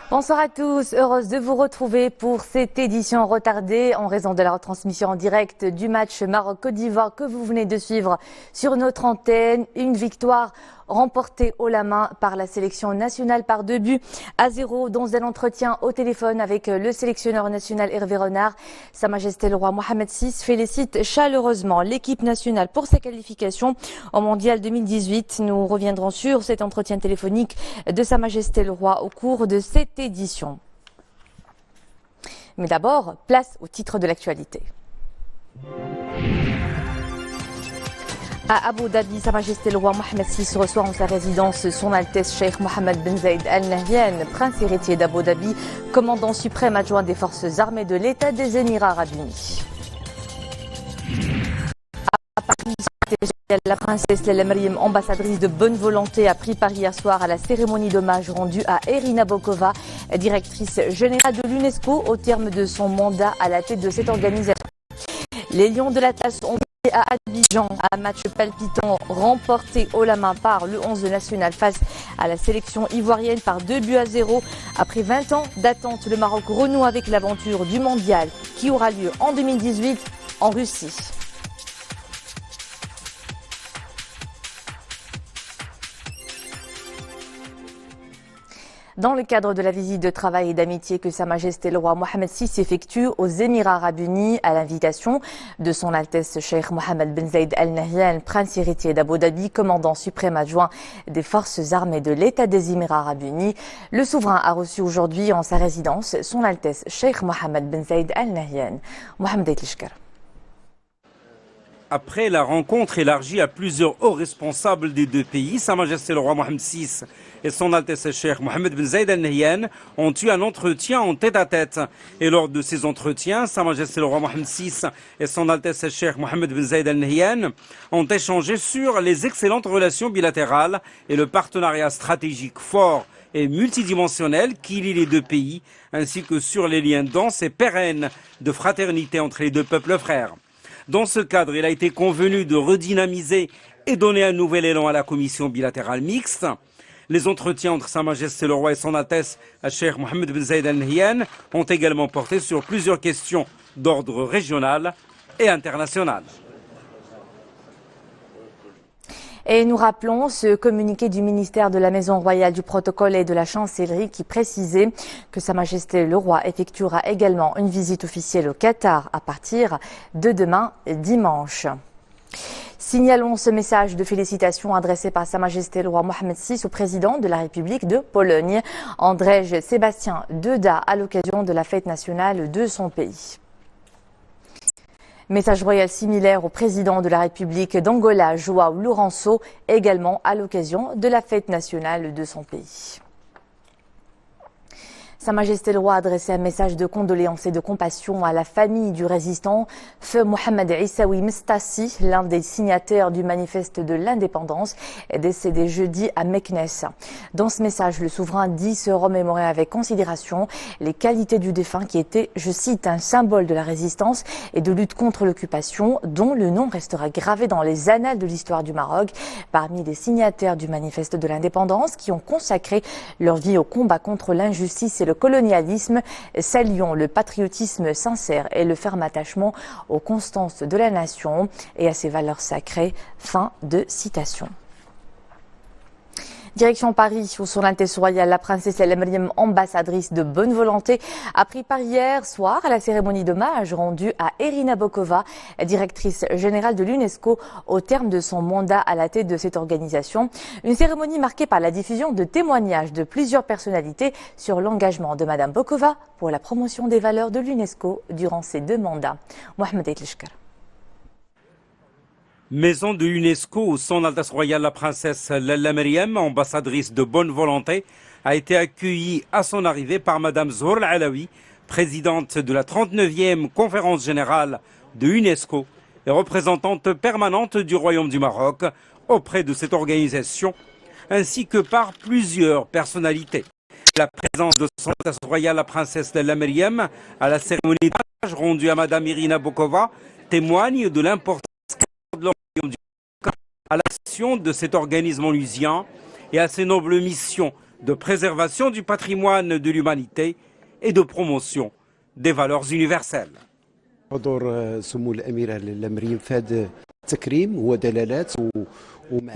Bonsoir à tous, heureuse de vous retrouver pour cette édition retardée en raison de la retransmission en direct du match Maroc-Côte d'Ivoire que vous venez de suivre sur notre antenne. Une victoire remportée haut la main par la sélection nationale par 2-0 dans un entretien au téléphone avec le sélectionneur national Hervé Renard. Sa Majesté le Roi Mohamed VI félicite chaleureusement l'équipe nationale pour sa qualification au Mondial 2018. Nous reviendrons sur cet entretien téléphonique de Sa Majesté le Roi au cours de cette édition. Mais d'abord, place au titre de l'actualité. À Abu Dhabi, Sa Majesté le Roi Mohamed VI reçoit en sa résidence son Altesse Cheikh Mohammed Ben Zayed Al Nahyan, prince héritier d'Abu Dhabi, commandant suprême adjoint des forces armées de l'État des Émirats Arabes Unis. À Paris, la princesse Lalla Meriem, ambassadrice de bonne volonté, a pris part hier soir à la cérémonie d'hommage rendue à Irina Bokova, directrice générale de l'UNESCO, au terme de son mandat à la tête de cette organisation. Les Lions de l'Atlas ont à Abidjan, un match palpitant remporté haut la main par le 11 national face à la sélection ivoirienne par 2-0. Après 20 ans d'attente, le Maroc renoue avec l'aventure du mondial qui aura lieu en 2018 en Russie. Dans le cadre de la visite de travail et d'amitié que Sa Majesté le Roi Mohamed VI effectue aux Émirats Arabes Unis à l'invitation de son Altesse Cheikh Mohammed Ben Zayed Al Nahyan, prince héritier d'Abu Dhabi, commandant suprême adjoint des forces armées de l'État des Émirats Arabes Unis, le souverain a reçu aujourd'hui en sa résidence son Altesse Cheikh Mohammed Ben Zayed Al Nahyan. Mohamed Aitlishkar. Après la rencontre élargie à plusieurs hauts responsables des deux pays, Sa Majesté le Roi Mohamed VI et son Altesse Cheikh Mohammed Ben Zayed Al Nahyan ont eu un entretien en tête-à-tête. Et lors de ces entretiens, Sa Majesté le Roi Mohamed VI et son Altesse Cheikh Mohammed Ben Zayed Al Nahyan ont échangé sur les excellentes relations bilatérales et le partenariat stratégique fort et multidimensionnel qui lie les deux pays, ainsi que sur les liens denses et pérennes de fraternité entre les deux peuples frères. Dans ce cadre, il a été convenu de redynamiser et donner un nouvel élan à la commission bilatérale mixte. Les entretiens entre Sa Majesté le Roi et son Altesse, Cheikh Mohammed Ben Zayed Al Nahyan, ont également porté sur plusieurs questions d'ordre régional et international. Et nous rappelons ce communiqué du ministère de la Maison Royale du Protocole et de la Chancellerie qui précisait que Sa Majesté le Roi effectuera également une visite officielle au Qatar à partir de demain dimanche. Signalons ce message de félicitations adressé par Sa Majesté le Roi Mohamed VI au président de la République de Pologne, Andrzej Sébastien Duda, à l'occasion de la fête nationale de son pays. Message royal similaire au président de la République d'Angola, João Lourenço, également à l'occasion de la fête nationale de son pays. Sa Majesté le Roi a adressé un message de condoléances et de compassion à la famille du résistant Feu Mohamed Issaoui Mestassi, l'un des signataires du manifeste de l'indépendance, décédé jeudi à Meknes. Dans ce message, le souverain dit se remémorer avec considération les qualités du défunt qui était, je cite, un symbole de la résistance et de lutte contre l'occupation, dont le nom restera gravé dans les annales de l'histoire du Maroc, parmi les signataires du manifeste de l'indépendance qui ont consacré leur vie au combat contre l'injustice et le colonialisme. Saluons le patriotisme sincère et le ferme attachement aux constances de la nation et à ses valeurs sacrées. Fin de citation. Direction Paris, où son Altesse royale, la princesse Lalla Meriem, ambassadrice de bonne volonté, a pris part hier soir à la cérémonie d'hommage rendue à Irina Bokova, directrice générale de l'UNESCO, au terme de son mandat à la tête de cette organisation. Une cérémonie marquée par la diffusion de témoignages de plusieurs personnalités sur l'engagement de Madame Bokova pour la promotion des valeurs de l'UNESCO durant ses 2 mandats. Mohamed Aitlishkar. Maison de l'UNESCO où son Altesse royale la princesse Lalla Meriem, ambassadrice de bonne volonté, a été accueillie à son arrivée par Madame Zohr Al-Alaoui, présidente de la 39e conférence générale de l'UNESCO et représentante permanente du Royaume du Maroc auprès de cette organisation, ainsi que par plusieurs personnalités. La présence de son Altesse royale la princesse Lalla Meriem à la cérémonie d'hommage rendue à Madame Irina Bokova témoigne de l'importance à l'action de cet organisme onusien et à ses nobles missions de préservation du patrimoine de l'humanité et de promotion des valeurs universelles.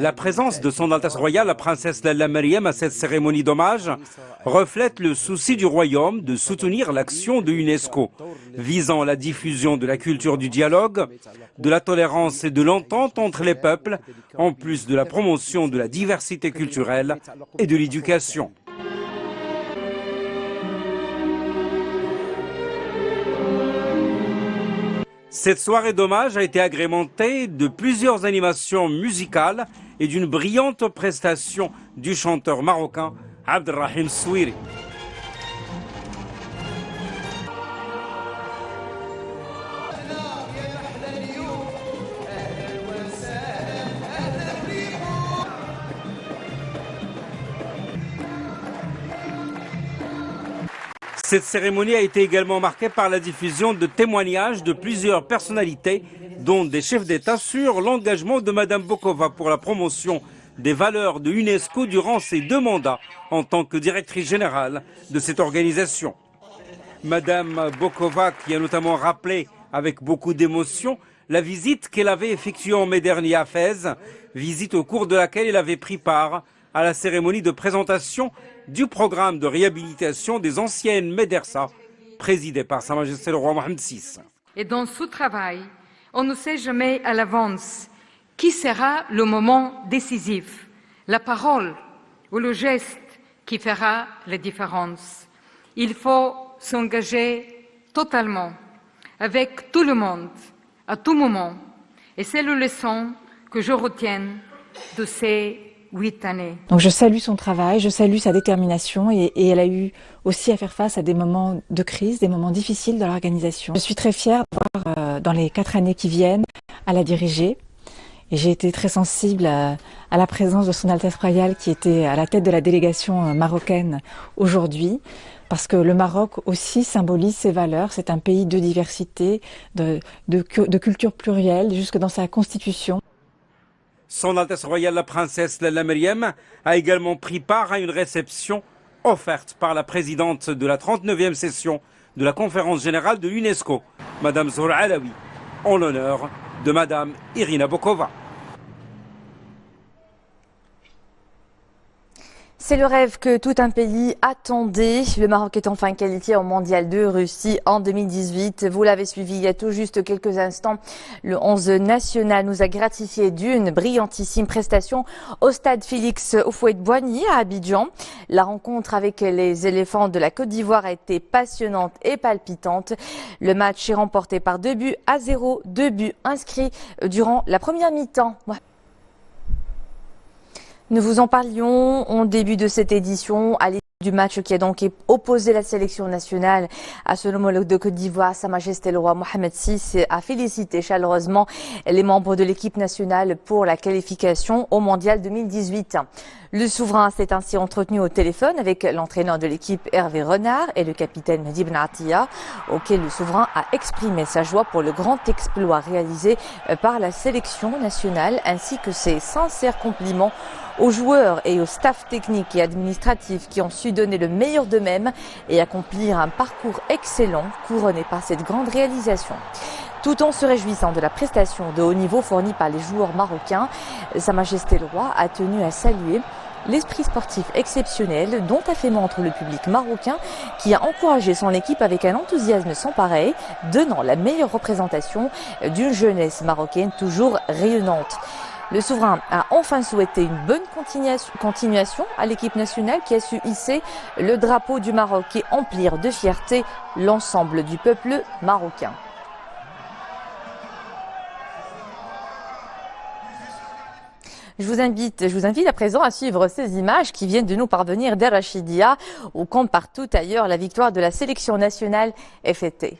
La présence de son Altesse royale, la princesse Lalla Mariam, à cette cérémonie d'hommage reflète le souci du royaume de soutenir l'action de l'UNESCO visant la diffusion de la culture du dialogue, de la tolérance et de l'entente entre les peuples, en plus de la promotion de la diversité culturelle et de l'éducation. Cette soirée d'hommage a été agrémentée de plusieurs animations musicales et d'une brillante prestation du chanteur marocain Abdelrahim Souiri. Cette cérémonie a été également marquée par la diffusion de témoignages de plusieurs personnalités, dont des chefs d'État, sur l'engagement de Mme Bokova pour la promotion des valeurs de l'UNESCO durant ses 2 mandats en tant que directrice générale de cette organisation. Mme Bokova, qui a notamment rappelé avec beaucoup d'émotion la visite qu'elle avait effectuée en mai dernier à Fès, visite au cours de laquelle elle avait pris part à la cérémonie de présentation du programme de réhabilitation des anciennes médersas, présidé par Sa Majesté le roi Mohammed VI. Et dans ce travail, on ne sait jamais à l'avance qui sera le moment décisif, la parole ou le geste qui fera la différence. Il faut s'engager totalement, avec tout le monde, à tout moment. Et c'est la leçon que je retiens de ces 8 années. Donc je salue son travail, je salue sa détermination et elle a eu aussi à faire face à des moments de crise, des moments difficiles dans l'organisation. Je suis très fière d'avoir, dans les 4 années qui viennent, à la diriger. Et j'ai été très sensible à la présence de son Altesse royale qui était à la tête de la délégation marocaine aujourd'hui. Parce que le Maroc aussi symbolise ses valeurs. C'est un pays de diversité, de culture plurielle, jusque dans sa constitution. Son Altesse royale, la princesse Lalla Mariam, a également pris part à une réception offerte par la présidente de la 39e session de la conférence générale de l'UNESCO, Mme Zohra Alaoui, en l'honneur de Mme Irina Bokova. C'est le rêve que tout un pays attendait. Le Maroc est enfin qualifié au Mondial de Russie en 2018. Vous l'avez suivi il y a tout juste quelques instants. Le 11 national nous a gratifié d'une brillantissime prestation au stade Félix Houphouët-Boigny à Abidjan. La rencontre avec les éléphants de la Côte d'Ivoire a été passionnante et palpitante. Le match est remporté par 2-0, 2 buts inscrits durant la première mi-temps. Nous vous en parlions au début de cette édition, à l'issue du match qui a donc opposé la sélection nationale à son homologue de Côte d'Ivoire. Sa Majesté le roi Mohammed VI a félicité chaleureusement les membres de l'équipe nationale pour la qualification au Mondial 2018. Le souverain s'est ainsi entretenu au téléphone avec l'entraîneur de l'équipe Hervé Renard et le capitaine Mehdi Ben Attia, auquel le souverain a exprimé sa joie pour le grand exploit réalisé par la sélection nationale ainsi que ses sincères compliments aux joueurs et au staff technique et administratif qui ont su donner le meilleur d'eux-mêmes et accomplir un parcours excellent couronné par cette grande réalisation. Tout en se réjouissant de la prestation de haut niveau fournie par les joueurs marocains, Sa Majesté le roi a tenu à saluer l'esprit sportif exceptionnel dont a fait montre le public marocain qui a encouragé son équipe avec un enthousiasme sans pareil, donnant la meilleure représentation d'une jeunesse marocaine toujours rayonnante. Le souverain a enfin souhaité une bonne continuation à l'équipe nationale qui a su hisser le drapeau du Maroc et emplir de fierté l'ensemble du peuple marocain. Je vous invite à présent à suivre ces images qui viennent de nous parvenir d'Arachidia, où comme partout ailleurs, la victoire de la sélection nationale est fêtée.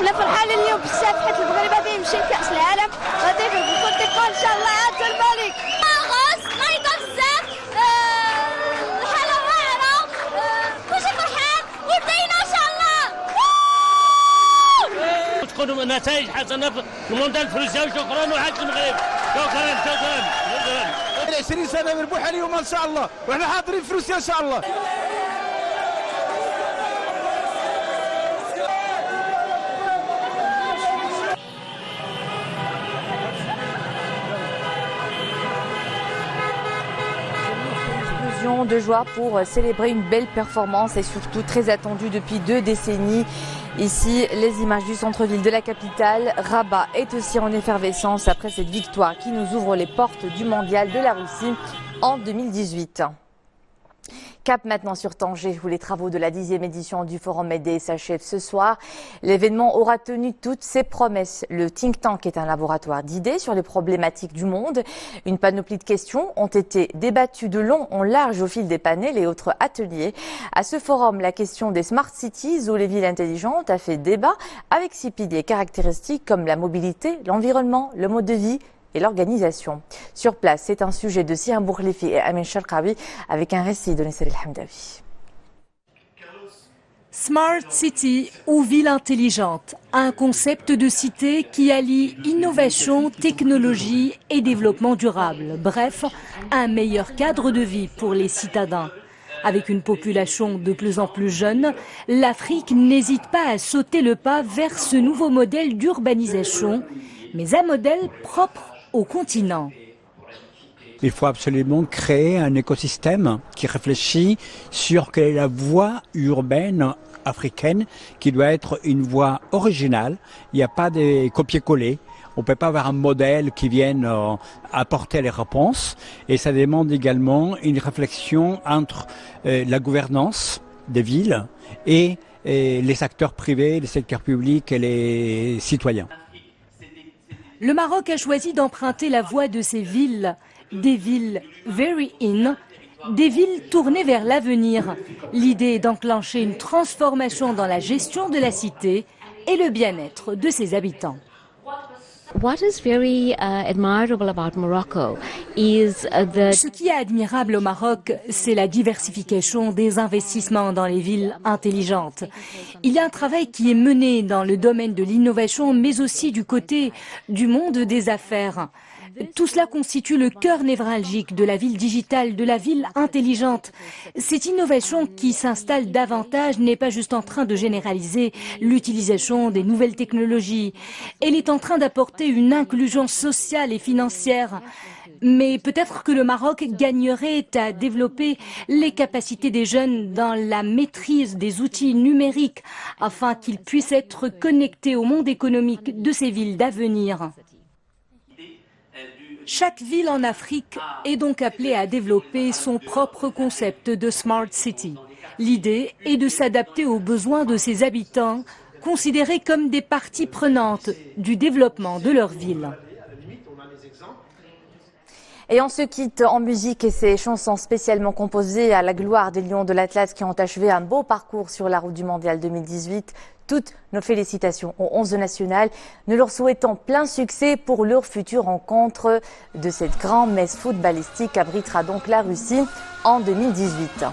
احنا فرحانين اليوم بزاف حيت المغرب غادي يمشي لكأس العالم غادي يفوز ان شاء الله عبد الملك غوص غايطه بزاف الحاله واعره كلشي فرحان وبدينا ان شاء الله تكون نتائج حسنه في المونديال الفروسيوي. شكرا وحاج المغرب. شكرا 20 سنه مربوحه اليوم ان شاء الله، واحنا حاضرين في روسيا ان شاء الله. De joie pour célébrer une belle performance et surtout très attendue depuis 2 décennies. Ici, les images du centre-ville de la capitale. Rabat est aussi en effervescence après cette victoire qui nous ouvre les portes du mondial de la Russie en 2018. Cap maintenant sur Tanger, où les travaux de la 10e édition du Forum Médée s'achèvent ce soir. L'événement aura tenu toutes ses promesses. Le think tank est un laboratoire d'idées sur les problématiques du monde. Une panoplie de questions ont été débattues de long en large au fil des panels et autres ateliers. À ce forum, la question des smart cities ou les villes intelligentes a fait débat avec 6 piliers caractéristiques comme la mobilité, l'environnement, le mode de vie et l'organisation. Sur place, c'est un sujet de Sihan Bourkhlifi et Amin Sharqawi avec un récit de Nesser El Hamdawi. Smart City ou ville intelligente, un concept de cité qui allie innovation, technologie et développement durable. Bref, un meilleur cadre de vie pour les citadins. Avec une population de plus en plus jeune, l'Afrique n'hésite pas à sauter le pas vers ce nouveau modèle d'urbanisation, mais un modèle propre au continent. Il faut absolument créer un écosystème qui réfléchit sur quelle est la voie urbaine africaine qui doit être une voie originale. Il n'y a pas de copier-coller. On ne peut pas avoir un modèle qui vienne apporter les réponses. Et ça demande également une réflexion entre la gouvernance des villes et les acteurs privés, les secteurs publics et les citoyens. Le Maroc a choisi d'emprunter la voie de ces villes, des villes very in, des villes tournées vers l'avenir. L'idée est d'enclencher une transformation dans la gestion de la cité et le bien-être de ses habitants. Ce qui est admirable au Maroc, c'est la diversification des investissements dans les villes intelligentes. Il y a un travail qui est mené dans le domaine de l'innovation, mais aussi du côté du monde des affaires. Tout cela constitue le cœur névralgique de la ville digitale, de la ville intelligente. Cette innovation qui s'installe davantage n'est pas juste en train de généraliser l'utilisation des nouvelles technologies. Elle est en train d'apporter une inclusion sociale et financière. Mais peut-être que le Maroc gagnerait à développer les capacités des jeunes dans la maîtrise des outils numériques afin qu'ils puissent être connectés au monde économique de ces villes d'avenir. Chaque ville en Afrique est donc appelée à développer son propre concept de Smart City. L'idée est de s'adapter aux besoins de ses habitants, considérés comme des parties prenantes du développement de leur ville. Et on se quitte en musique et ces chansons spécialement composées à la gloire des Lions de l'Atlas qui ont achevé un beau parcours sur la route du Mondial 2018. Toutes nos félicitations aux 11 nationales. Nous leur souhaitons plein succès pour leur future rencontre de cette grande messe footballistique abritera donc la Russie en 2018.